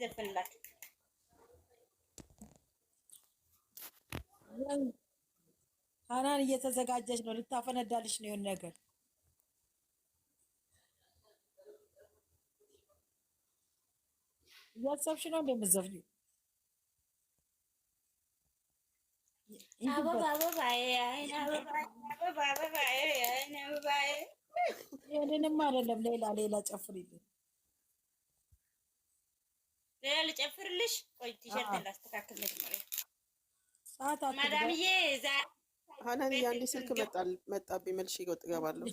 ዘፈንላት ሀናን እየተዘጋጀች ነው፣ ልታፈነዳልሽ ነው የሆነ ነገር። እያሰብሽ ነው እንደምትዘፍኚው? ይሄንንም አይደለም ሌላ ጨፍሪልኝ። ሌላ ልጨፍርልሽ? ቆይ ቲሸርት ላስተካክልልሽ ማለት ሰዓት ማዳምዬ ሀናን አንዴ ስልክ መጣብኝ፣ መልሼ እገባለሁ።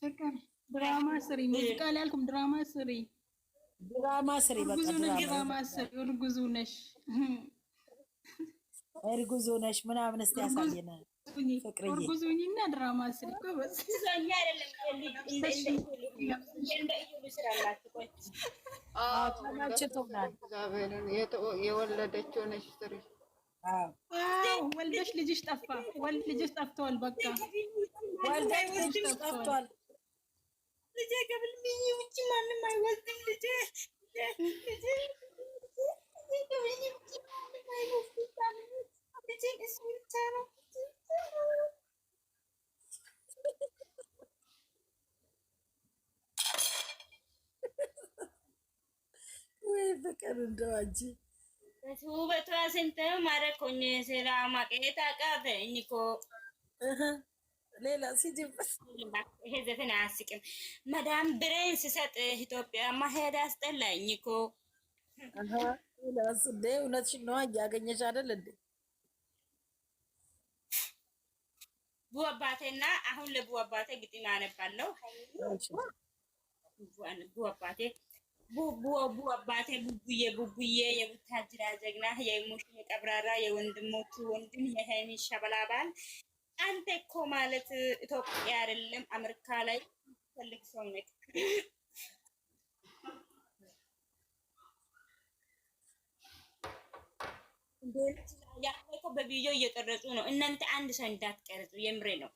ፍቅር ድራማ ስሪ፣ ሙዚቃ ላይ አልኩም፣ ድራማ ስሪ፣ ድራማ ስሪ፣ በቃ ድራማ ስሪ። እርጉዝ ነሽ ምናምን እስቲ ያሳየን ፍቅርዬ። እርጉዝ ሁኚና ድራማ ስሪ። የወለደችው ነሽ ስሪ። ወልደሽ ልጅሽ ጠፋ። ወልድ ልጅሽ ጠፍቷል። በቃ ወልደሽ ልጅሽ ጠፍቷል። ልጄ ከብልኝ ውጭ ማንም አይወስድም። ልጄ ወይ ፍቅር እንደው አንቺ ውበቷ ስንት ማረኮኝ ስራ ማቄታ ቃተኝ እኮ ሌላ ሲጀምር ይሄ ዘፈን አያስቅም። መዳም ብሬን ስሰጥ ኢትዮጵያ ማሄድ አስጠላኝ እኮ። እውነትሽን ነዋ፣ እያገኘሽ አይደል እንዴ? ቡ አባቴና አሁን ለቡ አባቴ ግጥም አነባለሁ። ቡ አባቴ ቡ አባቴ ቡቡዬ የቡታጅራ ጀግና የሙሽ የቀብራራ የወንድሞቹ ወንድም የሃይሚ ሸበላባል አንተ እኮ ማለት ኢትዮጵያ አይደለም አሜሪካ ላይ ፈልግ ሰው ነክ ያለው በቪዲዮ እየቀረጹ ነው። እናንተ አንድ ሰው እንዳትቀርጹ፣ የምሬ ነው።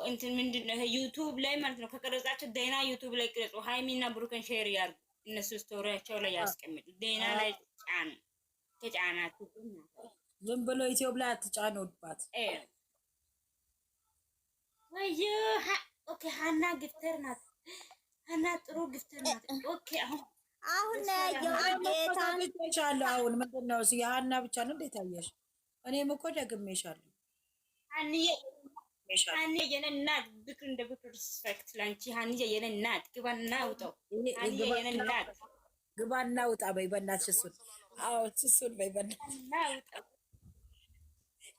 እንትን ምንድነው ዩቲዩብ ላይ ማለት ነው። ከቀረጻቸው ደህና ዩቲዩብ ላይ ቀረጹ። ሃይሚና ብሩክን ሼር ያርጉ፣ እነሱ ስቶሪያቸው ላይ ያስቀምጡ። ደህና ላይ ጫኑ። ተጫናችሁ ዝም ብሎ ኢትዮጵያ ላይ አትጫኑባት። ወይ ኦኬ። ሀና ግፍተር ናት። ሀና ጥሩ ግፍተር ናት። ኦኬ አሁን ደግሜሻለሁ። አሁን ምንድን ነው የሀና ብቻ ነው እንዴት አየሽ? እኔም እኮ ደግሜሻለሁ። ሀኒዬ የኔ እናት ብክር እንደ ብክር ሪስፔክት ላንቺ። ሀኒዬ የኔ እናት ግባና ውጣው። ሀኒዬ የኔ እናት ግባና ውጣ በይ በእናትሽ። እሱን አዎ እሱን በይ በእናትሽ።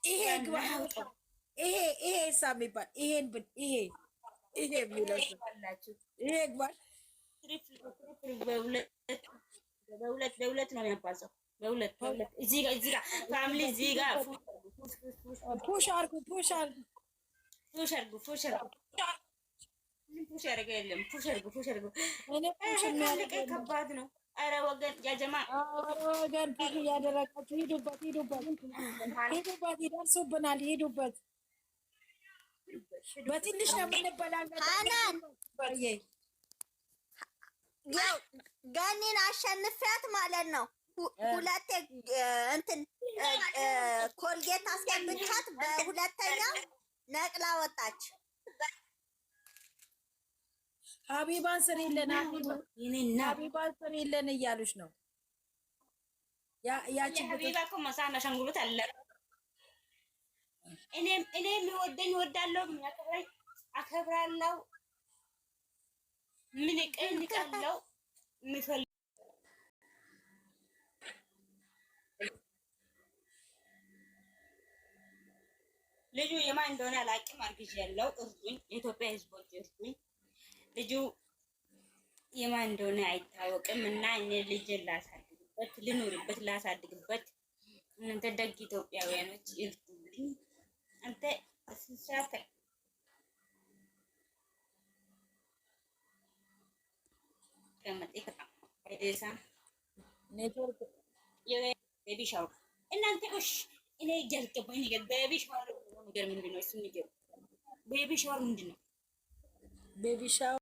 ይሄ ግባ ውጣው። ይሄ ሳም ይባል ይሄን ብል ይሄ የሚለው ይሄ ግባ በሁለት ነው የሚያባዛው። በሁለት እዚህ ጋር ፋሚሊ እዚህ ጋር ፑሽ አድርጉ ፑሽ ያደረገ የለም። ፑሽ አድርጉ። ከባድ ነው። ኧረ ወገን ያጀማ ወገን ፑሽ እያደረጋችሁ ሂዱበት፣ ይደርሱብናል። ሂዱበት። በትንሽ ነው የምንበላለን። ያው ገኒን አሸንፊያት ማለት ነው። ሁለቴ እንትን ኮልጌት አስገብቻት በሁለተኛ ነቅላ ወጣች። ሀቢባን ስሪልን፣ ሀቢባን ስሪልን እያሉሽ ነው። ያቺ ሀቢባ እኮ መሳና ሸንጉሉት አለ። እኔ የሚወደኝ ወዳለሁ፣ የሚያከብረኝ አከብራለሁ። ምን ቀንቃለው የሚፈልግ ልጁ የማን እንደሆነ አላውቅም። አርግዤ ያለው እርዱኝ፣ የኢትዮጵያ ሕዝቦች እርዱኝ። ልጁ የማን እንደሆነ አይታወቅም እና እኔ ልጅ ላሳድግበት፣ ልኑርበት፣ ላሳድግበት። እናንተ ደግ ኢትዮጵያውያኖች እርዱልኝ። አንተ ስንሳተ ቤቢ ሻወር እናንተ እኔ ያልገባኝ ነገር ቤቢ ሻወር ነገር ምንድን ነው? እሱ ነገር ቤቢ ሻወር ምንድን ነው? ቤቢ ሻወር